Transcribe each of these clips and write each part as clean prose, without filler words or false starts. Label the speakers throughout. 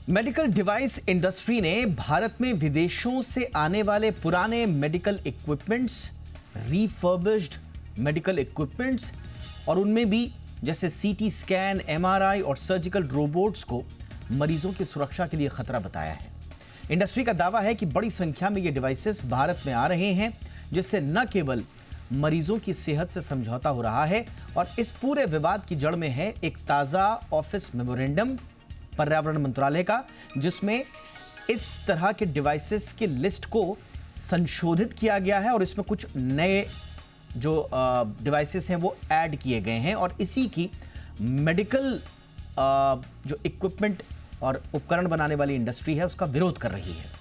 Speaker 1: Medical device industry ने भारत में विदेशों से आने वाले पुराने medical equipments, refurbished medical equipments और उनमें भी जैसे सीटी स्कैन, एमआरआई और सर्जिकल रोबोट्स को मरीजों की सुरक्षा के लिए खतरा बताया है। इंडस्ट्री का दावा है कि बड़ी संख्या में ये डिवाइसेस भारत में आ रहे हैं, जिससे न केवल मरीजों की सेहत से समझौता हो रहा है और इस पूरे विवाद की जड़ में है एक ताज़ा ऑफिस मेमोरेंडम पर्यावरण मंत्रालय का, जिसमें इस तरह के डिवाइसेस की लिस्ट को संशोधित किया गया है और इसमें कुछ नए जो डिवाइसेस हैं वो ऐड किए गए हैं और इसी की मेडिकल जो इक्विपमेंट और उपकरण बनाने वाली इंडस्ट्री है उसका विरोध कर रही है।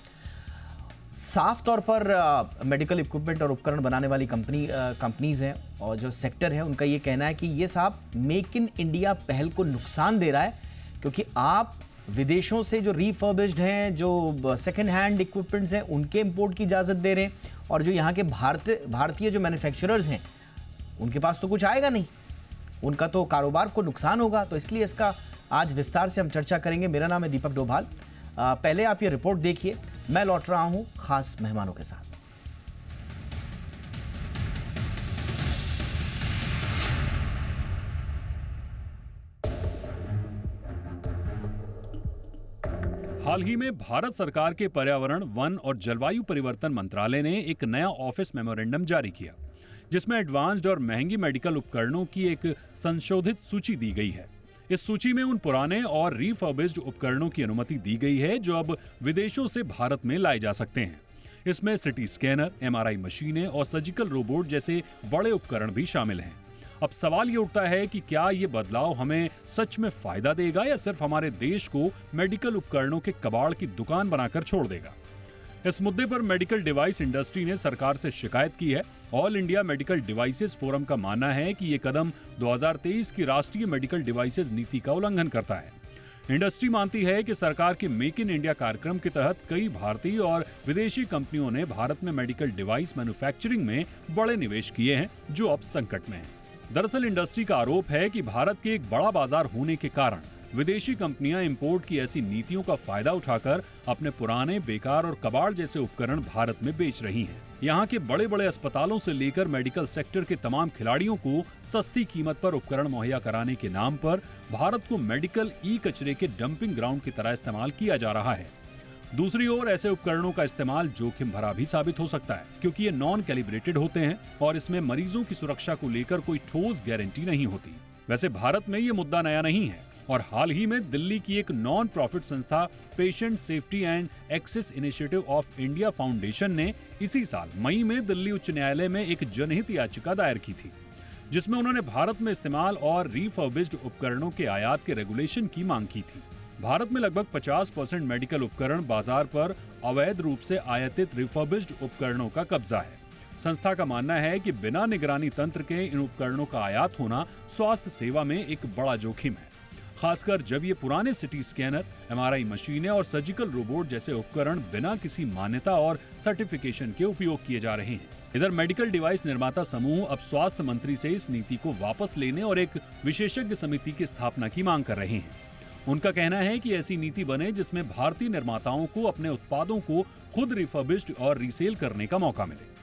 Speaker 1: साफ तौर पर मेडिकल इक्विपमेंट और उपकरण बनाने वाली कंपनीज हैं और जो सेक्टर है उनका ये कहना है कि ये साहब मेक इन इंडिया पहल को नुकसान दे रहा है, क्योंकि आप विदेशों से जो रिफर्बिश्ड हैं, जो सेकंड हैंड इक्विपमेंट्स हैं, उनके इंपोर्ट की इजाज़त दे रहे हैं और जो यहाँ के भारतीय जो मैन्युफैक्चरर्स हैं उनके पास तो कुछ आएगा नहीं, उनका तो कारोबार को नुकसान होगा। तो इसलिए इसका आज विस्तार से हम चर्चा करेंगे। मेरा नाम है दीपक डोभाल। पहले आप ये रिपोर्ट देखिए, मैं लौट रहा हूँ खास मेहमानों के साथ।
Speaker 2: हाल ही में भारत सरकार के पर्यावरण, वन और जलवायु परिवर्तन मंत्रालय ने एक नया ऑफिस मेमोरेंडम जारी किया, जिसमें एडवांस्ड और महंगी मेडिकल उपकरणों की एक संशोधित सूची दी गई है। इस सूची में उन पुराने और रिफर्बिश्ड उपकरणों की अनुमति दी गई है जो अब विदेशों से भारत में लाए जा सकते हैं। इसमें सिटी स्कैनर, एमआरआई मशीनें और सर्जिकल रोबोट जैसे बड़े उपकरण भी शामिल हैं। अब सवाल ये उठता है कि क्या ये बदलाव हमें सच में फायदा देगा या सिर्फ हमारे देश को मेडिकल उपकरणों के कबाड़ की दुकान बनाकर छोड़ देगा। इस मुद्दे पर मेडिकल डिवाइस इंडस्ट्री ने सरकार से शिकायत की है। All India medical devices forum का मानना है कि ये कदम 2023 की राष्ट्रीय मेडिकल डिवाइसेस नीति का उल्लंघन करता है। इंडस्ट्री मानती है कि सरकार के मेक इन इंडिया कार्यक्रम के तहत कई भारतीय और विदेशी कंपनियों ने भारत में मेडिकल डिवाइस मैन्युफैक्चरिंग में बड़े निवेश किए हैं, जो अब संकट में हैं। दरअसल इंडस्ट्री का आरोप है कि भारत के एक बड़ा बाजार होने के कारण विदेशी कंपनियां इंपोर्ट की ऐसी नीतियों का फायदा उठाकर अपने पुराने, बेकार और कबाड़ जैसे उपकरण भारत में बेच रही हैं। यहाँ के बड़े बड़े अस्पतालों से लेकर मेडिकल सेक्टर के तमाम खिलाड़ियों को सस्ती कीमत पर उपकरण मुहैया कराने के नाम पर भारत को मेडिकल ई कचरे के डंपिंग ग्राउंड की तरह इस्तेमाल किया जा रहा है। दूसरी ओर ऐसे उपकरणों का इस्तेमाल जोखिम भरा भी साबित हो सकता है, क्योंकि ये नॉन कैलिब्रेटेड होते हैं और इसमें मरीजों की सुरक्षा को लेकर कोई ठोस गारंटी नहीं होती। वैसे भारत में ये मुद्दा नया नहीं है और हाल ही में दिल्ली की एक नॉन प्रॉफिट संस्था patient safety and access initiative of India foundation ने इसी साल मई में दिल्ली उच्च न्यायालय में एक जनहित याचिका दायर की थी, जिसमें उन्होंने भारत में इस्तेमाल और रिफर्बिश्ड उपकरणों के आयात के रेगुलेशन की मांग की थी। भारत में लगभग 50% मेडिकल उपकरण बाजार पर अवैध रूप से आयातित रिफर्बिश्ड उपकरणों का कब्जा है। संस्था का मानना है कि बिना निगरानी तंत्र के इन उपकरणों का आयात होना स्वास्थ्य सेवा में एक बड़ा जोखिम है, खासकर जब ये पुराने सिटी स्कैनर, एमआरआई मशीनें और सर्जिकल रोबोट जैसे उपकरण बिना किसी मान्यता और सर्टिफिकेशन के उपयोग किए जा रहे हैं। इधर मेडिकल डिवाइस निर्माता समूह अब स्वास्थ्य मंत्री से इस नीति को वापस लेने और एक विशेषज्ञ समिति की स्थापना की मांग कर रहे हैं। उनका कहना है कि ऐसी नीति बने जिसमें भारतीय निर्माताओं को अपने उत्पादों को खुद रिफर्बिश्ड और रीसेल करने का मौका मिले।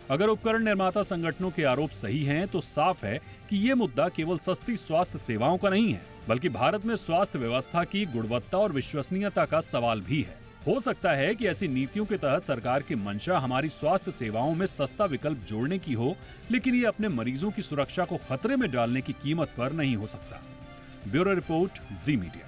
Speaker 2: अगर उपकरण निर्माता संगठनों के आरोप सही हैं, तो साफ है कि ये मुद्दा केवल सस्ती स्वास्थ्य सेवाओं का नहीं है, बल्कि भारत में स्वास्थ्य व्यवस्था की गुणवत्ता और विश्वसनीयता का सवाल भी है। हो सकता है कि ऐसी नीतियों के तहत सरकार की मंशा हमारी स्वास्थ्य सेवाओं में सस्ता विकल्प जोड़ने की हो, लेकिन ये अपने मरीजों की सुरक्षा को खतरे में डालने की कीमत पर नहीं हो सकता। ब्यूरो रिपोर्ट, जी मीडिया।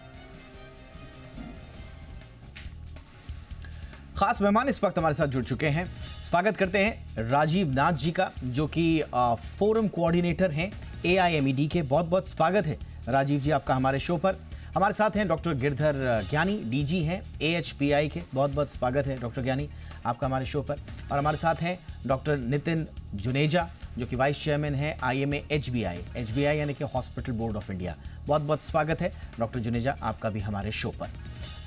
Speaker 1: खास मेहमान इस वक्त हमारे साथ जुड़ चुके हैं। स्वागत करते हैं राजीव नाथ जी का, जो कि फोरम कोऑर्डिनेटर हैं AIMED के। बहुत बहुत स्वागत है राजीव जी आपका हमारे शो पर। हमारे साथ हैं डॉक्टर गिरधर ज्ञानी, DG हैं AHPI के। बहुत बहुत स्वागत है डॉक्टर ज्ञानी आपका हमारे शो पर। और हमारे साथ हैं डॉक्टर नितिन जुनेजा, जो कि वाइस चेयरमैन है IMA HBI यानी कि हॉस्पिटल बोर्ड ऑफ इंडिया। बहुत बहुत स्वागत है डॉक्टर जुनेजा आपका भी हमारे शो पर।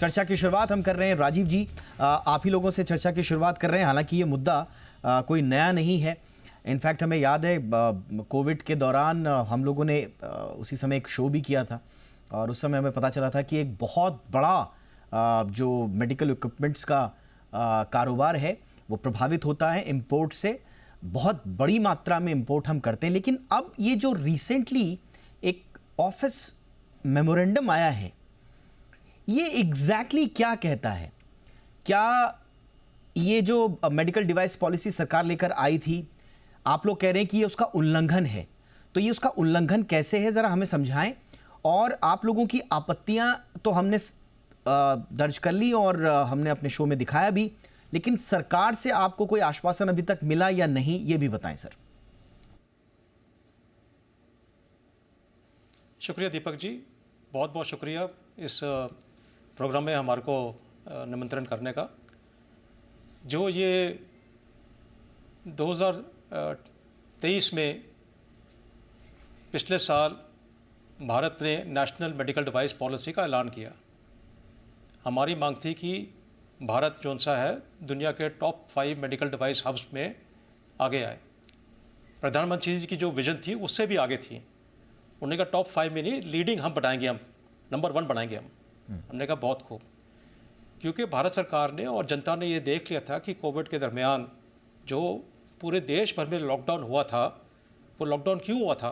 Speaker 1: चर्चा की शुरुआत हम कर रहे हैं। राजीव जी, आप ही लोगों से चर्चा की शुरुआत कर रहे हैं। हालांकि ये मुद्दा कोई नया नहीं है। इनफैक्ट हमें याद है कोविड के दौरान हम लोगों ने उसी समय एक शो भी किया था और उस समय हमें पता चला था कि एक बहुत बड़ा जो मेडिकल इक्विपमेंट्स का कारोबार है वो प्रभावित होता है इंपोर्ट से। बहुत बड़ी मात्रा में इंपोर्ट हम करते हैं, लेकिन अब ये जो रिसेंटली एक ऑफिस मेमोरेंडम आया है, ये एग्जैक्टली क्या कहता है? क्या ये जो मेडिकल डिवाइस पॉलिसी सरकार लेकर आई थी, आप लोग कह रहे हैं कि ये उसका उल्लंघन है, तो ये उसका उल्लंघन कैसे है, ज़रा हमें समझाएं। और आप लोगों की आपत्तियां तो हमने दर्ज कर ली और हमने अपने शो में दिखाया भी, लेकिन सरकार से आपको कोई आश्वासन अभी तक मिला या नहीं, ये भी बताएं सर।
Speaker 3: शुक्रिया दीपक जी, बहुत बहुत शुक्रिया इस प्रोग्राम में हमारे को निमंत्रण करने का। जो ये 2023 में पिछले साल भारत ने नेशनल मेडिकल डिवाइस पॉलिसी का ऐलान किया। हमारी मांग थी कि भारत जौन सा है दुनिया के टॉप 5 मेडिकल डिवाइस हब्स में आगे आए। प्रधानमंत्री जी की जो विजन थी उससे भी आगे थी। उन्होंने कहा टॉप 5 में नहीं, लीडिंग हम बनाएंगे, हम नंबर 1 बनाएंगे हम। हमने कहा बहुत खूब, क्योंकि भारत सरकार ने और जनता ने ये देख लिया था कि कोविड के दरमियान जो पूरे देश भर में लॉकडाउन हुआ था, वो लॉकडाउन क्यों हुआ था?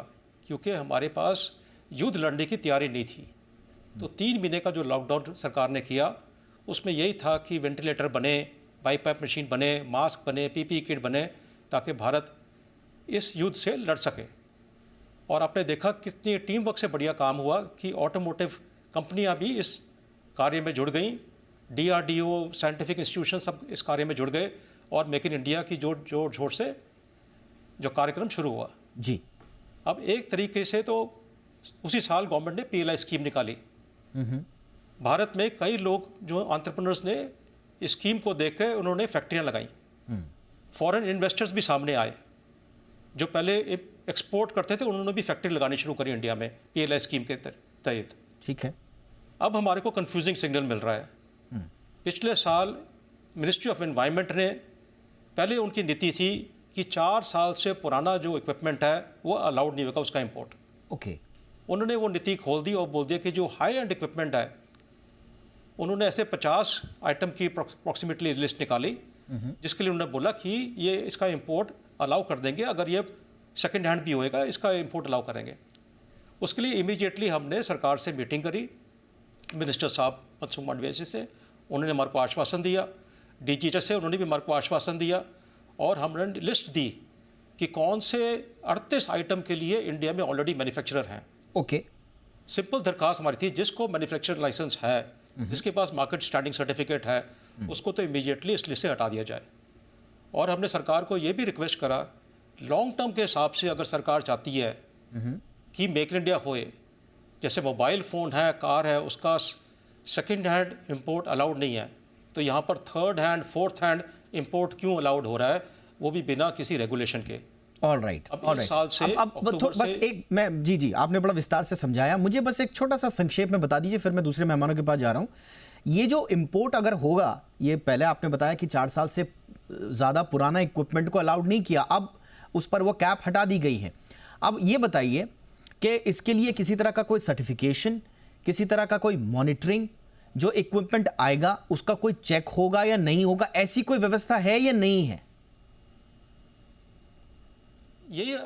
Speaker 3: क्योंकि हमारे पास युद्ध लड़ने की तैयारी नहीं थी। तो 3 महीने का जो लॉकडाउन सरकार ने किया उसमें यही था कि वेंटिलेटर बने, बाईपैप मशीन बने, मास्क बने, पीपीई किट बने, ताकि भारत इस युद्ध से लड़ सके। और आपने देखा कितनी टीम वर्क से बढ़िया काम हुआ कि ऑटोमोटिव कंपनियां भी इस कार्य में जुड़ गईं, DRDO, साइंटिफिक इंस्टीट्यूशन सब इस कार्य में जुड़ गए और मेक इन इंडिया की जोर शोर से जो कार्यक्रम शुरू हुआ
Speaker 1: जी।
Speaker 3: अब एक तरीके से तो उसी साल गवर्नमेंट ने PLI स्कीम निकाली। भारत में कई लोग जो एंटरप्रेन्योर्स ने इस स्कीम को देख कर उन्होंने फैक्ट्रियां लगाई। फॉरेन इन्वेस्टर्स भी सामने आए, जो पहले एक्सपोर्ट करते थे उन्होंने भी फैक्ट्री लगानी शुरू करी इंडिया में PLI स्कीम के तहत।
Speaker 1: ठीक है।
Speaker 3: अब हमारे को कंफ्यूजिंग सिग्नल मिल रहा है। पिछले साल मिनिस्ट्री ऑफ एनवायरनमेंट ने पहले उनकी नीति थी कि 4 साल से पुराना जो इक्विपमेंट है वो अलाउड नहीं होगा उसका इंपोर्ट।
Speaker 1: ओके।
Speaker 3: उन्होंने वो नीति खोल दी और बोल दिया कि जो हाई एंड इक्विपमेंट है, उन्होंने ऐसे 50 आइटम की अप्रॉक्सीमेटली लिस्ट निकाली, जिसके लिए उन्होंने बोला कि ये इसका इंपोर्ट अलाउ कर देंगे, अगर ये सेकंड हैंड भी होएगा इसका इंपोर्ट अलाउ करेंगे। उसके लिए इमीडिएटली हमने सरकार से मीटिंग करी, मिनिस्टर साहब मनसुख मांडविया से। उन्होंने हमारे को आश्वासन दिया, DGHS से उन्होंने भी हमारे को आश्वासन दिया, और हमने लिस्ट दी कि कौन से 38 आइटम के लिए इंडिया में ऑलरेडी मैन्युफैक्चरर हैं।
Speaker 1: ओके।
Speaker 3: सिंपल दरखास्त हमारी थी, जिसको मैन्युफैक्चरर लाइसेंस है, जिसके पास मार्केट स्टैंडिंग सर्टिफिकेट है, उसको तो इमीडिएटली इस लिस्ट से हटा दिया जाए। और हमने सरकार को ये भी रिक्वेस्ट करा, लॉन्ग टर्म के हिसाब से अगर सरकार चाहती है कि मेक इन इंडिया होए, जैसे मोबाइल फ़ोन है, कार है, उसका सेकंड हैंड इंपोर्ट अलाउड नहीं है, तो यहाँ पर third hand, fourth hand import क्यों अलाउड हो रहा है, वो भी बिना किसी रेगुलेशन के।
Speaker 1: All right.
Speaker 3: अब इस साल से
Speaker 1: बस एक मैं जी आपने बड़ा विस्तार से समझाया, मुझे बस एक छोटा सा संक्षेप में बता दीजिए, फिर मैं दूसरे मेहमानों के पास जा रहा हूँ। ये जो इंपोर्ट अगर होगा, ये पहले आपने बताया कि 4 साल से ज़्यादा पुराना इक्विपमेंट को अलाउड नहीं किया, अब उस पर वो कैप हटा दी गई है। अब ये बताइए कि इसके लिए किसी तरह का कोई सर्टिफिकेशन, किसी तरह का कोई मॉनिटरिंग, जो इक्विपमेंट आएगा उसका कोई चेक होगा या नहीं होगा, ऐसी कोई व्यवस्था है या नहीं है?
Speaker 3: ये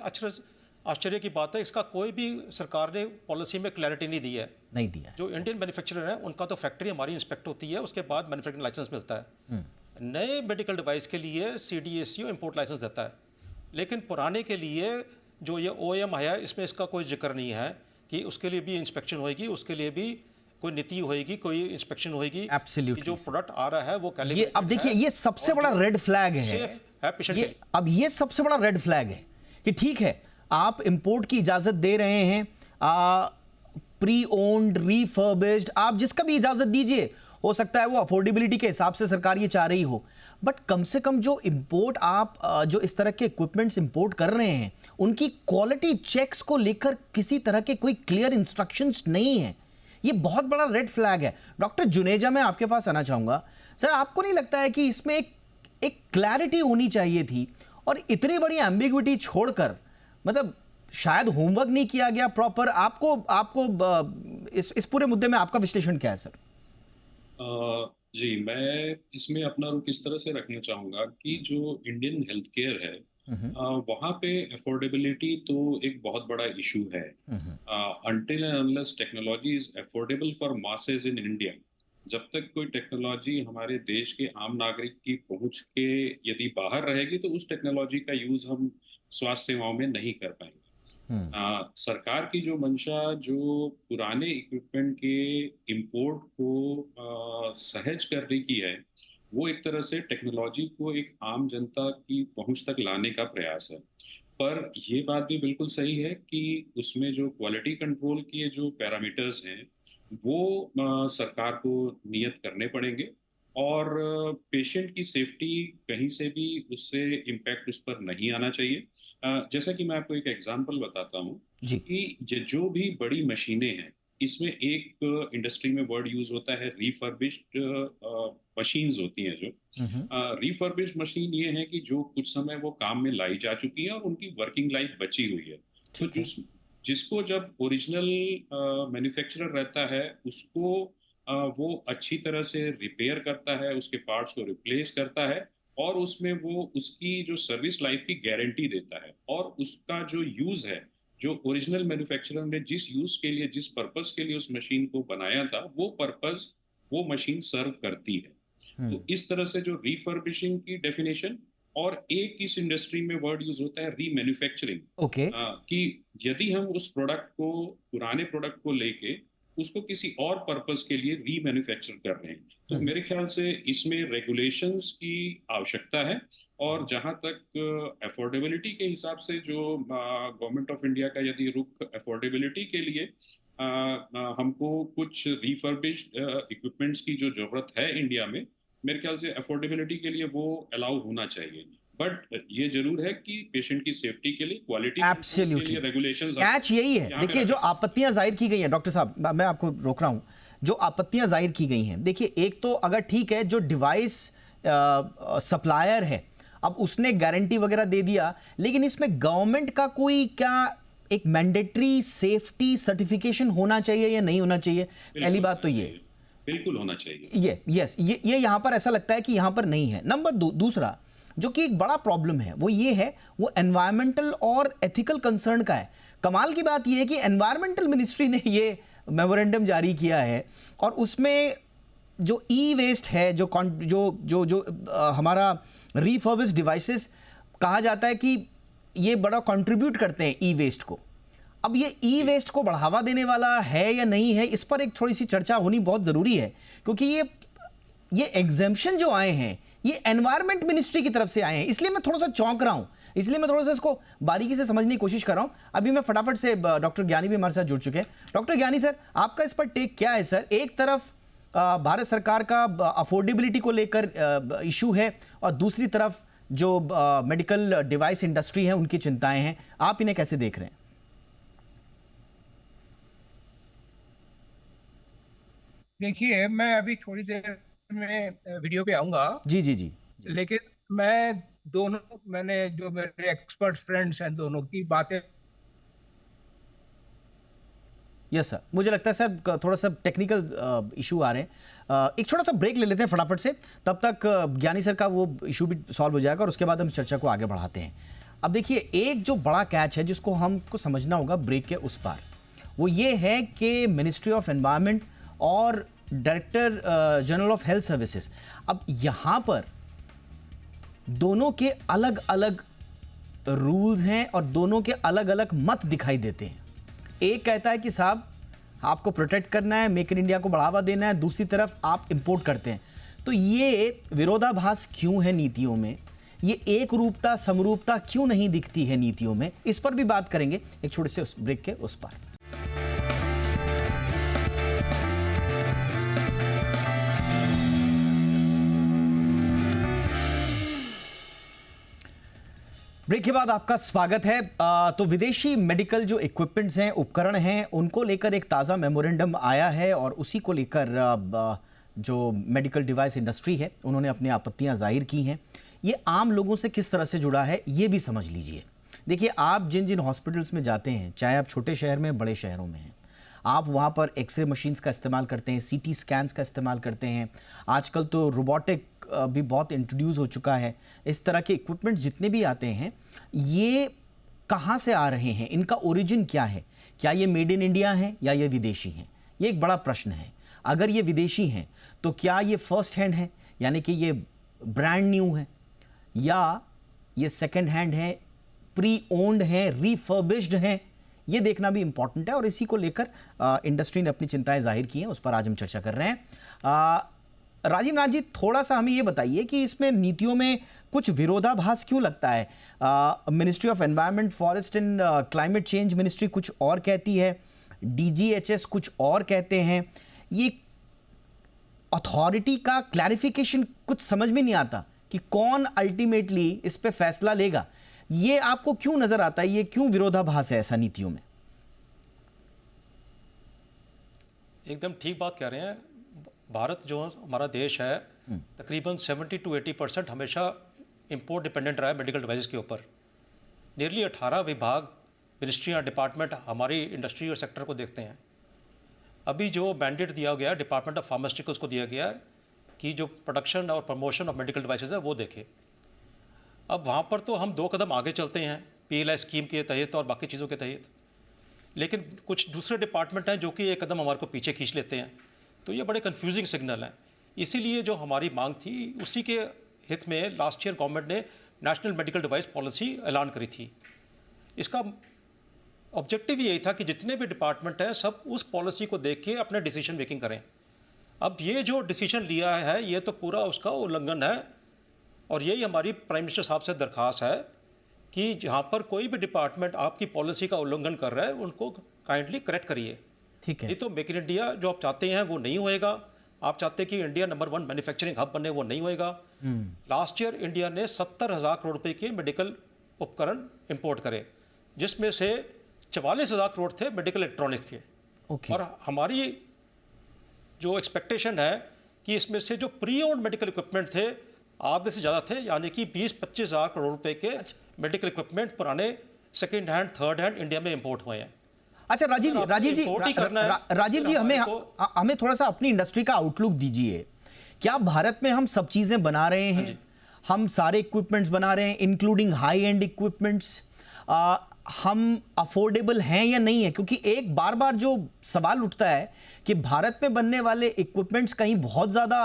Speaker 3: आश्चर्य की बात है, इसका कोई भी सरकार ने पॉलिसी में क्लैरिटी नहीं दी है।
Speaker 1: नहीं दिया।
Speaker 3: जो इंडियन मैन्युफैक्चरर है उनका तो फैक्ट्री हमारी इंस्पेक्ट होती है, उसके बाद मैन्युफैक्चरिंग लाइसेंस मिलता है। नए मेडिकल डिवाइस के लिए CDSCO इंपोर्ट लाइसेंस देता है, लेकिन पुराने के लिए जो ये OEM है, इसमें इसका कोई जिक्र नहीं है कि उसके लिए भी इंस्पेक्शन होगी, उसके लिए भी कोई नीति होगी, कोई इंस्पेक्शन होगी।
Speaker 1: Absolutely,
Speaker 3: जो प्रोडक्ट आ रहा है वो
Speaker 1: ये अब देखिए, ये सबसे बड़ा रेड फ्लैग है। अब ये सबसे बड़ा रेड फ्लैग है कि ठीक है, आप इंपोर्ट की इजाजत दे रहे हैं, प्री ओन्ड, रिफर्बिश्ड, आप जिसका भी इजाजत दीजिए, हो सकता है वो अफोर्डेबिलिटी के हिसाब से सरकार ये चाह रही हो, बट कम से कम जो इंपोर्ट आप जो इस तरह के इक्विपमेंट्स इंपोर्ट कर रहे हैं, उनकी क्वालिटी चेक्स को लेकर किसी तरह के कोई क्लियर इंस्ट्रक्शंस नहीं है। ये बहुत बड़ा रेड फ्लैग है। डॉक्टर जुनेजा, मैं आपके पास आना चाहूंगा। सर, आपको नहीं लगता है कि इसमें एक क्लैरिटी होनी चाहिए थी, और इतनी बड़ी एम्बिग्विटी छोड़कर, मतलब शायद होमवर्क नहीं किया गया प्रॉपर? आपको इस पूरे मुद्दे में आपका विश्लेषण क्या है सर?
Speaker 4: जी, मैं इसमें अपना रुख इस तरह से रखना चाहूँगा कि जो इंडियन हेल्थ केयर है,
Speaker 1: हम्म,
Speaker 4: वहाँ पे अफोर्डेबिलिटी तो एक बहुत बड़ा इशू है।
Speaker 1: Hmm,
Speaker 4: until and unless technology is affordable for masses in India, जब तक कोई टेक्नोलॉजी हमारे देश के आम नागरिक की पहुँच के यदि बाहर रहेगी, तो उस टेक्नोलॉजी का यूज़ हम स्वास्थ्य सेवाओं में नहीं कर पाएँगे।
Speaker 1: हम्म,
Speaker 4: सरकार की जो मंशा जो पुराने इक्विपमेंट के इंपोर्ट को सहज करने की है, वो एक तरह से टेक्नोलॉजी को एक आम जनता की पहुंच तक लाने का प्रयास है। पर ये बात भी बिल्कुल सही है कि उसमें जो क्वालिटी कंट्रोल के जो पैरामीटर्स हैं, वो सरकार को नियत करने पड़ेंगे और पेशेंट की सेफ्टी कहीं से भी उससे इम्पैक्ट उस पर नहीं आना चाहिए। जैसा कि मैं आपको एक एग्जांपल बताता हूँ
Speaker 1: जी,
Speaker 4: कि जो भी बड़ी मशीनें हैं, इसमें एक इंडस्ट्री में वर्ड यूज़ होता है रिफर्बिश्ड मशीन्स होती हैं जो।
Speaker 1: हम्म,
Speaker 4: रिफर्बिश्ड मशीन ये है कि जो कुछ समय वो काम में लाई जा चुकी है और उनकी वर्किंग लाइफ बची हुई है। तो
Speaker 1: ठीक है,
Speaker 4: जिसको जब ओरिजिनल मैन्युफैक्चरर रहता है, उसको वो अच्छी तरह से रिपेयर करता है, उसके पार्ट्स को रिप्लेस करता है और उसमें वो उसकी जो सर्विस लाइफ की गारंटी देता है और उसका जो यूज़ है, जो ओरिजिनल मैन्युफैक्चरर ने जिस यूज़ के लिए, जिस पर्पज़ के लिए उस मशीन को बनाया था, वो पर्पज़ वो मशीन सर्व करती है।
Speaker 1: हम्म,
Speaker 4: तो इस तरह से जो रिफर्बिशिंग की डेफिनेशन और एक इस इंडस्ट्री में वर्ड यूज़ होता है रीमैन्युफैक्चरिंग,
Speaker 1: ओके,
Speaker 4: कि यदि हम उस प्रोडक्ट को, पुराने प्रोडक्ट को लेके उसको किसी और पर्पस के लिए रीमैन्युफैक्चर कर रहे हैं, तो
Speaker 1: हम्म,
Speaker 4: मेरे ख्याल से इसमें रेगुलेशंस की आवश्यकता है। और जहां तक अफोर्डेबिलिटी के हिसाब से जो गवर्नमेंट ऑफ इंडिया का यदि रुख अफोर्डेबिलिटी के लिए हमको कुछ रिफर्बिश्ड इक्विपमेंट्स की जो जरूरत है इंडिया में, मेरे ख्याल से अफोर्डेबिलिटी के लिए वो अलाउ होना चाहिए। बट ये जरूर है कि पेशेंट की सेफ्टी के लिए, क्वालिटी कंट्रोल के लिए
Speaker 1: एब्सोल्युटली।
Speaker 4: रेगुलेशंस
Speaker 1: कैच यही है,
Speaker 4: यहाँ पे
Speaker 1: देखिए जो
Speaker 4: रखने
Speaker 1: आपत्तियां जाहिर की गई हैं डॉक्टर साहब, मैं आपको रोक रहा हूं, जो आपत्तियां जाहिर की गई हैं, देखिए एक तो अगर ठीक है जो डिवाइस सप्लायर है, अब उसने गारंटी वगैरह दे दिया, लेकिन इसमें गवर्नमेंट का कोई क्या एक मैंडेटरी सेफ्टी सर्टिफिकेशन होना चाहिए या नहीं होना चाहिए? पहली
Speaker 4: बिल्कुल
Speaker 1: बात
Speaker 4: होना
Speaker 1: तो ये
Speaker 4: चाहिए, बिल्कुल होना चाहिए।
Speaker 1: ये यहां पर ऐसा लगता है कि यहां पर नहीं है। नंबर दूसरा जो कि एक बड़ा प्रॉब्लम है वो ये है, वो एनवायरमेंटल और एथिकल कंसर्न का है। कमाल की बात ये है कि एनवायरमेंटल मिनिस्ट्री ने ये मेमोरेंडम जारी किया है और उसमें जो ई वेस्ट है, हमारा रिफर्बिश्ड डिवाइसेस, कहा जाता है कि ये बड़ा कंट्रीब्यूट करते हैं ई वेस्ट को। अब ये ई वेस्ट को बढ़ावा देने वाला है या नहीं है, इस पर एक थोड़ी सी चर्चा होनी बहुत ज़रूरी है, क्योंकि ये एग्जेम्पशन जो आए हैं ये एनवायरमेंट मिनिस्ट्री की तरफ से आए हैं, इसलिए मैं थोड़ा सा चौंक रहा हूं, इसलिए मैं थोड़ा सा इसको बारीकी से समझने की कोशिश कर रहा हूं। अभी मैं फटाफट से, डॉक्टर ज्ञानी भी हमारे साथ जुड़ चुके हैं। डॉक्टर ज्ञानी सर, आपका इस पर टेक क्या है सर? एक तरफ भारत सरकार का अफोर्डेबिलिटी को लेकर इशू है और दूसरी तरफ जो मेडिकल डिवाइस इंडस्ट्री है उनकी चिंताएं हैं, आप इन्हें कैसे देख रहे हैं?
Speaker 5: देखिए, मैं अभी थोड़ी देर में वीडियो पे आऊंगा।
Speaker 1: जी जी जी जी।
Speaker 5: लेकिन मैं दोनों, मैंने जो मेरे एक्सपर्ट फ्रेंड्स हैं दोनों की बातें,
Speaker 1: यस सर, मुझे लगता है सर थोड़ा सा टेक्निकल इशू आ रहे हैं। एक छोटा सा ब्रेक ले लेते हैं फटाफट से, तब तक ज्ञानी सर का वो इशू भी सॉल्व हो जाएगा और उसके बाद हम चर्चा को आगे बढ़ाते हैं। अब देखिए एक जो बड़ा कैच है जिसको हमको समझना होगा ब्रेक के उस पार, वो ये है कि मिनिस्ट्री ऑफ एनवायरनमेंट और director general of health services, अब यहाँ पर दोनों के अलग अलग रूल्स हैं और दोनों के अलग अलग मत दिखाई देते हैं। एक कहता है कि साहब आपको प्रोटेक्ट करना है, मेक इन इंडिया को बढ़ावा देना है, दूसरी तरफ आप इंपोर्ट करते हैं। तो ये विरोधाभास क्यों है नीतियों में, ये एक रूपता समरूपता क्यों नहीं दिखती है नीतियों में, इस पर भी बात करेंगे एक छोटे से ब्रेक के उस पार। ब्रेक के बाद आपका स्वागत है। तो विदेशी मेडिकल जो इक्विपमेंट्स हैं, उपकरण हैं, उनको लेकर एक ताज़ा मेमोरेंडम आया है और उसी को लेकर जो मेडिकल डिवाइस इंडस्ट्री है उन्होंने अपनी आपत्तियां जाहिर की हैं। ये आम लोगों से किस तरह से जुड़ा है ये भी समझ लीजिए। देखिए आप जिन जिन हॉस्पिटल्स में जाते हैं, चाहे आप छोटे शहर में बड़े शहरों में हैं, आप वहाँ पर एक्सरे मशीन्स का इस्तेमाल करते हैं, सीटी स्कैन्स का इस्तेमाल करते हैं, आजकल तो रोबोटिक भी बहुत इंट्रोड्यूस हो चुका है। इस तरह के इक्विपमेंट जितने भी आते हैं, ये कहाँ से आ रहे हैं, इनका ओरिजिन क्या है? क्या ये मेड इन इंडिया है या ये विदेशी हैं? ये एक बड़ा प्रश्न है। अगर ये विदेशी हैं तो क्या ये फर्स्ट हैंड है, यानी कि ये ब्रांड न्यू है, या ये सेकंड हैंड है, प्री ओन्ड है, रिफर्बिश्ड है? ये देखना भी इंपॉर्टेंट है और इसी को लेकर इंडस्ट्री ने अपनी चिंताएं जाहिर की हैं, उस पर आज हम चर्चा कर रहे हैं। राजीव नाथ जी, थोड़ा सा हमें ये बताइए कि इसमें नीतियों में कुछ विरोधाभास क्यों लगता है? Ministry of environment, forest and climate change ministry कुछ और कहती है, DGHS कुछ और कहते हैं। ये अथॉरिटी का क्लैरिफिकेशन कुछ समझ में नहीं आता कि कौन अल्टीमेटली इस पे फैसला लेगा। ये आपको क्यों नजर आता है, ये क्यों विरोधाभास है ऐसा नीतियों में?
Speaker 3: एकदम ठीक बात कह रहे हैं। भारत जो हमारा देश है, तकरीबन 70 to 80% हमेशा इंपोर्ट डिपेंडेंट रहा है मेडिकल डिवाइसेस के ऊपर। नियरली 18 विभाग, मिनिस्ट्रियाँ, डिपार्टमेंट हमारी इंडस्ट्री और सेक्टर को देखते हैं। अभी जो मैंडेट दिया गया डिपार्टमेंट ऑफ फार्मास्यूटिकल्स को दिया गया है कि जो प्रोडक्शन और प्रमोशन ऑफ मेडिकल डिवाइसेस है वो देखे। अब वहाँ पर तो हम 2 कदम आगे चलते हैं PLI स्कीम के तहत और बाकी चीज़ों के तहत, लेकिन कुछ दूसरे डिपार्टमेंट हैं जो कि 1 कदम हमारे को पीछे खींच लेते हैं। तो ये बड़े कन्फ्यूजिंग सिग्नल हैं। इसीलिए जो हमारी मांग थी उसी के हित में लास्ट ईयर गवर्नमेंट ने नेशनल मेडिकल डिवाइस पॉलिसी ऐलान करी थी। इसका ऑब्जेक्टिव यही था कि जितने भी डिपार्टमेंट हैं सब उस पॉलिसी को देख के अपने डिसीजन मेकिंग करें। अब ये जो डिसीजन लिया है ये तो पूरा उसका उल्लंघन है, और यही हमारी प्राइम मिनिस्टर साहब से दरख्वास्त है कि जहाँ पर कोई भी डिपार्टमेंट आपकी पॉलिसी का उल्लंघन कर रहा है उनको काइंडली करेक्ट करिए।
Speaker 1: ठीक है।
Speaker 3: ये तो मेक इन इंडिया जो आप चाहते हैं वो नहीं होएगा। आप चाहते हैं कि इंडिया नंबर 1 मैन्युफैक्चरिंग हब बने, वो नहीं होएगा। लास्ट ईयर इंडिया ने 70,000 करोड़ रुपए के मेडिकल उपकरण इंपोर्ट करे, जिसमें से 44,000 करोड़ थे मेडिकल इलेक्ट्रॉनिक्स के।
Speaker 1: ओके।
Speaker 3: और हमारी जो एक्सपेक्टेशन है कि इसमें से जो प्री ओन्ड मेडिकल इक्विपमेंट थे आधे से ज़्यादा थे, यानी कि 20-25 हज़ार करोड़ रुपए के मेडिकल इक्विपमेंट पुराने second hand, third hand India में इंपोर्ट हुए हैं।
Speaker 1: अच्छा राजीव जी हमें थोड़ा सा अपनी इंडस्ट्री का आउटलुक दीजिए। क्या भारत में हम सब चीजें बना रहे हैं? हम सारे इक्विपमेंट्स बना रहे हैं इंक्लूडिंग हाई एंड इक्विपमेंट्स? हम अफोर्डेबल हैं या नहीं है? क्योंकि एक बार बार जो सवाल उठता है कि भारत में बनने वाले इक्विपमेंट्स कहीं बहुत ज्यादा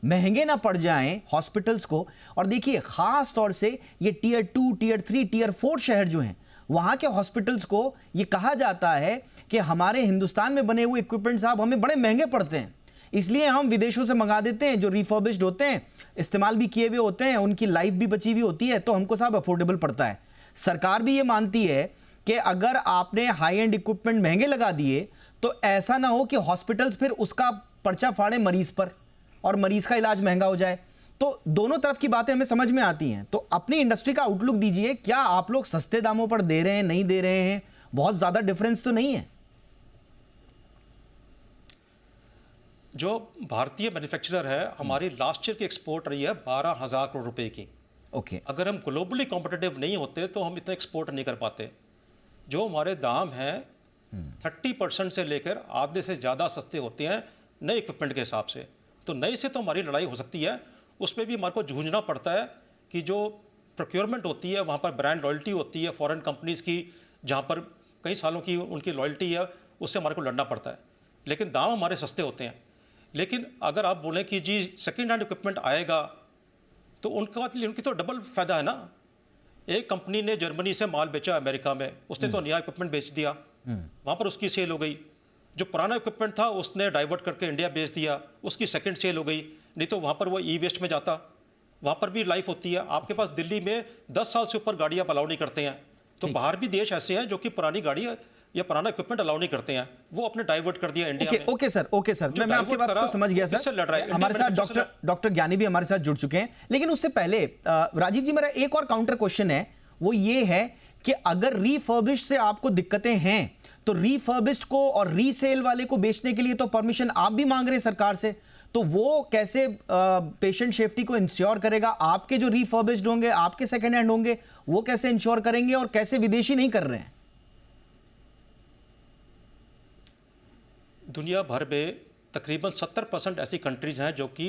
Speaker 1: महंगे ना पड़ जाएं हॉस्पिटल्स को। और देखिए, खास तौर से ये टियर 2, टियर 3, टियर 4 शहर जो हैं, वहां के हॉस्पिटल्स को ये कहा जाता है कि हमारे हिंदुस्तान में बने हुए इक्विपमेंट साहब हमें बड़े महंगे पड़ते हैं, इसलिए हम विदेशों से मंगा देते हैं जो रिफर्बिश्ड होते हैं, इस्तेमाल भी किए हुए होते हैं, उनकी लाइफ भी बची हुई होती है, तो हमको साहब अफोर्डेबल पड़ता है। सरकार भी ये मानती है कि अगर आपने हाई एंड इक्विपमेंट महंगे लगा दिए तो ऐसा ना हो कि हॉस्पिटल्स फिर उसका पर्चा फाड़े मरीज पर और मरीज का इलाज महंगा हो जाए। तो दोनों तरफ की बातें हमें समझ में आती हैं। तो अपनी इंडस्ट्री का आउटलुक दीजिए, क्या आप लोग सस्ते दामों पर दे रहे हैं, नहीं दे रहे हैं? बहुत ज्यादा डिफरेंस तो नहीं है?
Speaker 3: जो भारतीय मैन्युफैक्चरर है, हमारी लास्ट ईयर की एक्सपोर्ट रही है 12,000 करोड़ रुपए की।
Speaker 1: ओके।
Speaker 3: अगर हम ग्लोबली कॉम्पिटिटिव नहीं होते तो हम इतना एक्सपोर्ट नहीं कर पाते। जो हमारे दाम हैं 30% से लेकर आधे से ज़्यादा सस्ते होते हैं नए इक्विपमेंट के हिसाब से। तो नए से तो हमारी लड़ाई हो सकती है, उसमें भी हमारे को जूझना पड़ता है कि जो प्रोक्योरमेंट होती है वहाँ पर ब्रांड लॉयल्टी होती है फॉरेन कंपनीज़ की, जहाँ पर कई सालों की उनकी लॉयल्टी है, उससे हमारे को लड़ना पड़ता है। लेकिन दाम हमारे सस्ते होते हैं। लेकिन अगर आप बोलें कि जी सेकेंड हैंड इक्विपमेंट आएगा तो उनकी तो डबल फ़ायदा है ना। एक कंपनी ने जर्मनी से माल बेचा अमेरिका में, उसने तो नया इक्विपमेंट बेच दिया, वहाँ पर उसकी सेल हो गई। जो पुराना इक्विपमेंट था उसने डाइवर्ट करके इंडिया बेच दिया, उसकी सेकंड सेल हो गई। नहीं तो वहाँ पर वो ई वेस्ट में जाता, वहाँ पर भी लाइफ होती है। आपके पास दिल्ली में 10 साल से ऊपर गाड़ियाँ अलाउ नहीं करते हैं, तो बाहर भी देश ऐसे हैं जो कि पुरानी गाड़ी या पुराना इक्विपमेंट अलाउ नहीं करते हैं, वो अपने डाइवर्ट कर दिया इंडिया में।
Speaker 1: ओके सर, मैं आपकी बात को समझ गया सर। हमारे साथ डॉक्टर ज्ञानी भी हमारे साथ जुड़ चुके हैं। लेकिन उससे पहले राजीव जी, मेरा एक और काउंटर क्वेश्चन है, वो ये है कि अगर रिफर्बिश्ड से आपको दिक्कतें हैं तो रिफर्बिश्ड को और रीसेल वाले को बेचने के लिए तो परमिशन आप भी मांग रहे हैं सरकार से, तो वो कैसे पेशेंट सेफ्टी को इंश्योर करेगा? आपके जो रिफर्बिश्ड होंगे, आपके सेकंड हैंड होंगे, वो कैसे इंश्योर करेंगे? और कैसे विदेशी नहीं कर रहे हैं?
Speaker 3: दुनिया भर में तकरीबन 70% ऐसी कंट्रीज़ हैं जो कि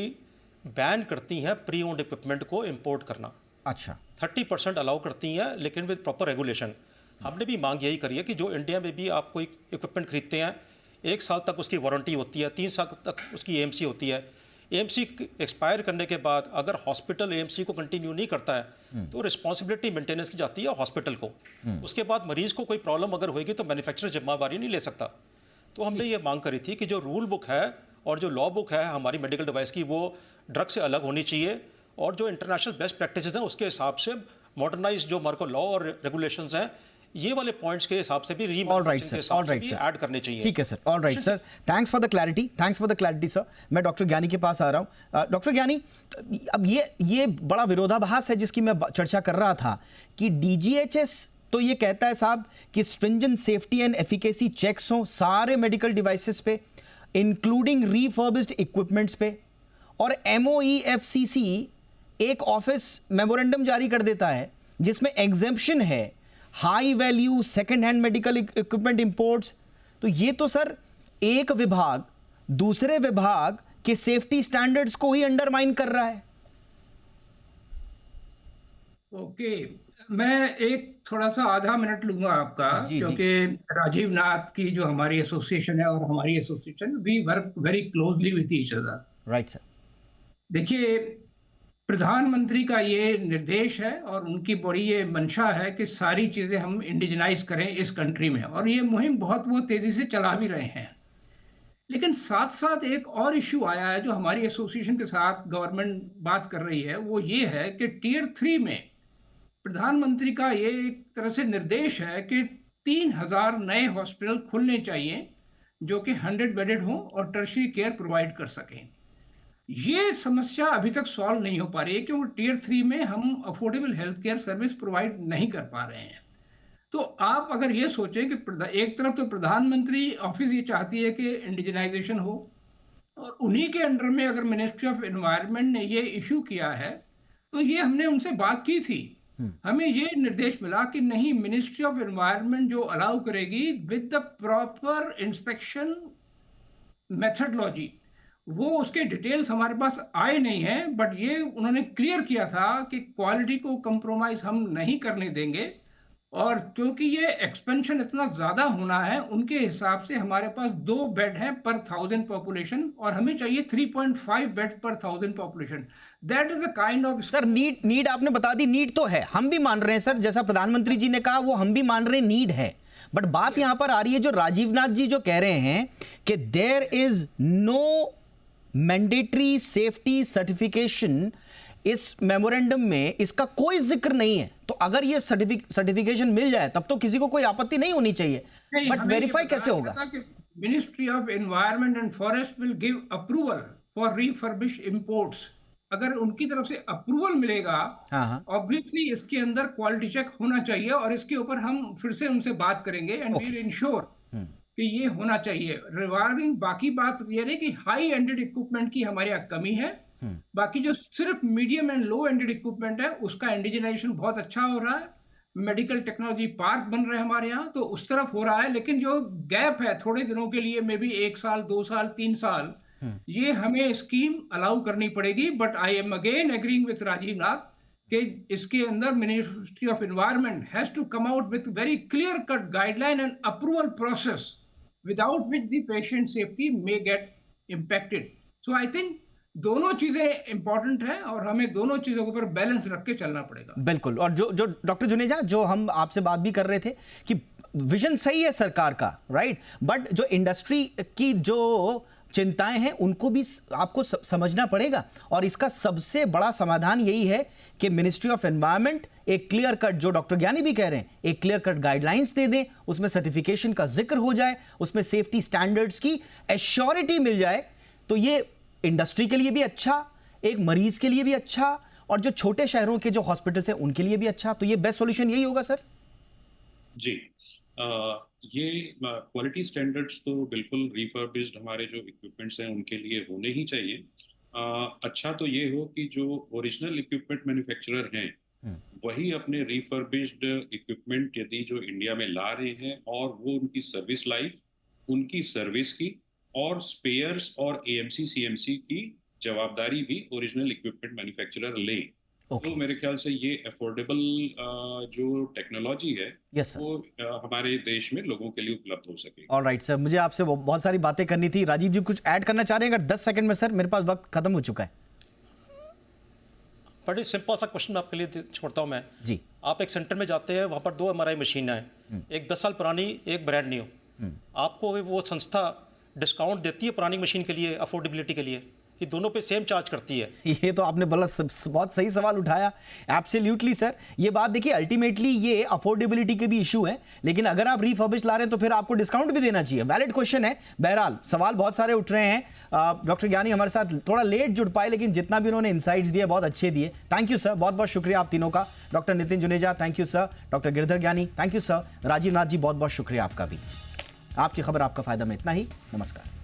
Speaker 3: बैन करती हैं प्री ओन्ड इक्विपमेंट को इंपोर्ट करना।
Speaker 1: अच्छा।
Speaker 3: 30% अलाउ करती हैं, लेकिन विद प्रॉपर रेगुलेशन। हमने भी मांग यही करी है कि जो इंडिया में भी आप कोई इक्विपमेंट खरीदते हैं, 1 साल तक उसकी वारंटी होती है, 3 साल तक उसकी एएमसी होती है। एएमसी एक्सपायर करने के बाद अगर हॉस्पिटल एएमसी को कंटिन्यू नहीं करता है तो रिस्पॉन्सिबिलिटी मेंटेनेंस की जाती है हॉस्पिटल को। उसके बाद मरीज़ को कोई प्रॉब्लम अगर होगी तो मैन्युफैक्चरर जिम्मेवारी नहीं ले सकता। तो हमने ये मांग करी थी कि जो रूल बुक है और जो लॉ बुक है हमारी मेडिकल डिवाइस की, वो ड्रग से अलग होनी चाहिए और जो इंटरनेशनल बेस्ट प्रैक्टिसेस हैं उसके हिसाब से मॉडर्नाइज जो हमारे को लॉ और रेगुलेशंस हैं, ये वाले पॉइंट्स के हिसाब से भी
Speaker 1: ऑल राइट सर,
Speaker 3: ऐड करने चाहिए।
Speaker 1: ठीक है sir, all right sir, thanks for the clarity sir. मैं डॉक्टर ज्ञानी के पास आ रहा हूँ। डॉक्टर ज्ञानी, अब ये बड़ा विरोधाभास है जिसकी मैं चर्चा कर रहा था कि डीजीएचएस तो ये कहता है साहब कि stringent safety and efficacy checks हों सारे मेडिकल डिवाइसेस पे, इंक्लूडिंग रिफर्बिश्ड इक्विपमेंट्स पे, और MOEFCC एक ऑफिस मेमोरेंडम जारी कर देता है जिसमें एग्जेम्पशन है high value second hand medical equipment imports. तो ये तो सर एक विभाग दूसरे विभाग के सेफ्टी स्टैंडर्ड्स को ही अंडरमाइन कर रहा है।
Speaker 5: ओके, मैं एक थोड़ा सा आधा मिनट लूंगा आपका, क्योंकि राजीव नाथ की जो हमारी एसोसिएशन है और हमारी association, we work very closely with each other.
Speaker 1: Right sir.
Speaker 5: देखिए, प्रधानमंत्री का ये निर्देश है और उनकी बड़ी ये मंशा है कि सारी चीज़ें हम इंडिजनाइज करें इस कंट्री में, और ये मुहिम बहुत तेज़ी से चला भी रहे हैं। लेकिन साथ साथ एक और इशू आया है जो हमारी एसोसिएशन के साथ गवर्नमेंट बात कर रही है, वो ये है कि टियर 3 में प्रधानमंत्री का ये एक तरह से निर्देश है कि 3000 नए हॉस्पिटल खुलने चाहिए जो कि 100 बेडेड हों और टर्शियरी केयर प्रोवाइड कर सकें। ये समस्या अभी तक सॉल्व नहीं हो पा रही है क्योंकि टियर 3 में हम affordable health care service provide नहीं कर पा रहे हैं। तो आप अगर ये सोचें कि एक तरफ तो प्रधानमंत्री ऑफिस ये चाहती है कि इंडिजनाइजेशन हो, और उन्हीं के अंडर में अगर मिनिस्ट्री ऑफ एनवायरनमेंट ने ये इशू किया है, तो ये हमने उनसे बात की थी। हमें ये निर्देश मिला कि नहीं, मिनिस्ट्री ऑफ एनवायरनमेंट जो अलाउ करेगी with the proper inspection methodology, वो उसके डिटेल्स हमारे पास आए नहीं हैं, बट ये उन्होंने क्लियर किया था कि क्वालिटी को कंप्रोमाइज हम नहीं करने देंगे। और क्योंकि ये एक्सपेंशन इतना ज़्यादा होना है, उनके हिसाब से हमारे पास 2 बेड हैं पर 1000 पॉपुलेशन और हमें चाहिए 3.5 बेड पर 1000 population. That is the kind of
Speaker 1: sir need आपने बता दी, नीड तो है, हम भी मान रहे हैं सर, जैसा प्रधानमंत्री जी ने कहा वो हम भी मान रहे हैं, नीड है। बट बात यहां पर आ रही है जो राजीव नाथ जी जो कह रहे हैं कि there is no mandatory safety certification, इस मेमोरेंडम में इसका कोई जिक्र नहीं है। तो अगर ये सर्टिफिकेशन मिल जाए तब तो किसी को कोई आपत्ति नहीं होनी चाहिए, बट वेरीफाई कैसे होगा?
Speaker 5: Ministry of environment and forest will give approval for refurbished imports. अगर उनकी तरफ से अप्रूवल मिलेगा, ऑब्वियसली इसके अंदर क्वालिटी चेक होना चाहिए और इसके ऊपर हम फिर से उनसे बात करेंगे एंड वी विल इंश्योर कि ये होना चाहिए। रिगार्डिंग बाकी बात ये है कि हाई एंडेड इक्विपमेंट की हमारे यहाँ कमी है, बाकी जो सिर्फ medium and low ended equipment है उसका इंडिजिनाइजेशन बहुत अच्छा हो रहा है। मेडिकल टेक्नोलॉजी पार्क बन रहे हैं हमारे यहाँ, तो उस तरफ हो रहा है। लेकिन जो गैप है थोड़े दिनों के लिए, मे बी 1 साल 2 साल 3 साल, ये हमें स्कीम अलाउ करनी पड़ेगी। But I am again agreeing with Rajiv Nath कि इसके अंदर ministry of environment has to come out with very clear cut guideline and approval process without which the patient safety may get impacted. So I think दोनों चीजें important है और हमें दोनों चीजों के ऊपर बैलेंस रख के चलना पड़ेगा।
Speaker 1: बिल्कुल। और जो डॉक्टर जुनेजा, जो हम आपसे बात भी कर रहे थे कि विजन सही है सरकार का, राइट, बट जो इंडस्ट्री की जो चिंताएं हैं उनको भी आपको समझना पड़ेगा। और इसका सबसे बड़ा समाधान यही है कि मिनिस्ट्री ऑफ एनवायरनमेंट एक क्लियर कट, जो डॉक्टर ज्ञानी भी कह रहे हैं, एक क्लियर कट गाइडलाइंस दे दें, उसमें सर्टिफिकेशन का जिक्र हो जाए, उसमें सेफ्टी स्टैंडर्ड्स की एश्योरिटी मिल जाए। तो ये इंडस्ट्री के लिए भी अच्छा, एक मरीज के लिए भी अच्छा, और जो छोटे शहरों के जो हॉस्पिटल्स हैं उनके लिए भी अच्छा। तो ये बेस्ट सॉल्यूशन यही होगा सर?
Speaker 4: जी, ये क्वालिटी स्टैंडर्ड्स तो बिल्कुल रिफर्बिश्ड हमारे जो इक्विपमेंट्स हैं उनके लिए होने ही चाहिए। अच्छा तो ये हो कि जो ओरिजिनल इक्विपमेंट मैन्युफैक्चरर हैं वही अपने रिफर्बिश्ड इक्विपमेंट यदि जो इंडिया में ला रहे हैं और वो उनकी सर्विस लाइफ, उनकी सर्विस की और स्पेयर्स और एएमसी सीएमसी की जवाबदारी भी ओरिजिनल इक्विपमेंट मैन्युफैक्चरर लें।
Speaker 1: ओके,
Speaker 4: तो मेरे ख्याल से ये अफोर्डेबल जो टेक्नोलॉजी है
Speaker 1: यस सर।
Speaker 4: वो हमारे देश में लोगों के लिए उपलब्ध हो सके।
Speaker 1: ऑलराइट सर, मुझे आपसे बहुत सारी बातें करनी थी। राजीव जी कुछ ऐड करना चाह रहे हैं अगर 10 सेकंड में? सर मेरे पास वक्त खत्म हो चुका है।
Speaker 3: बड़ी सिंपल सा क्वेश्चन आपके लिए छोड़ता हूँ मैं
Speaker 1: जी।
Speaker 3: आप एक सेंटर में जाते हैं, वहाँ पर 2 MRI मशीन हैं, एक 10 साल पुरानी, एक ब्रांड न्यू। आपको वो संस्था डिस्काउंट देती है पुरानी मशीन के लिए, अफोर्डेबिलिटी के लिए, कि दोनों पे सेम चार्ज करती है?
Speaker 1: ये तो आपने बहुत सही सवाल उठाया। एब्सोल्युटली सर, ये बात देखिए, अल्टीमेटली ये अफोर्डेबिलिटी के भी इशू है, लेकिन अगर आप रिफर्बिश ला रहे हैं तो फिर आपको डिस्काउंट भी देना चाहिए। वैलिड क्वेश्चन है। बहरहाल सवाल बहुत सारे उठ रहे हैं। डॉक्टर ज्ञानी हमारे साथ थोड़ा लेट जुड़ पाए, लेकिन जितना भी उन्होंने इनसाइट्स दिए बहुत अच्छे दिए। थैंक यू सर, बहुत बहुत शुक्रिया आप तीनों का। Doctor Nitin Juneja thank you sir, doctor Girdhar ज्ञानी thank you sir, Rajiv Nath ji बहुत बहुत शुक्रिया आपका भी। आपकी खबर आपका फायदा में इतना ही। नमस्कार।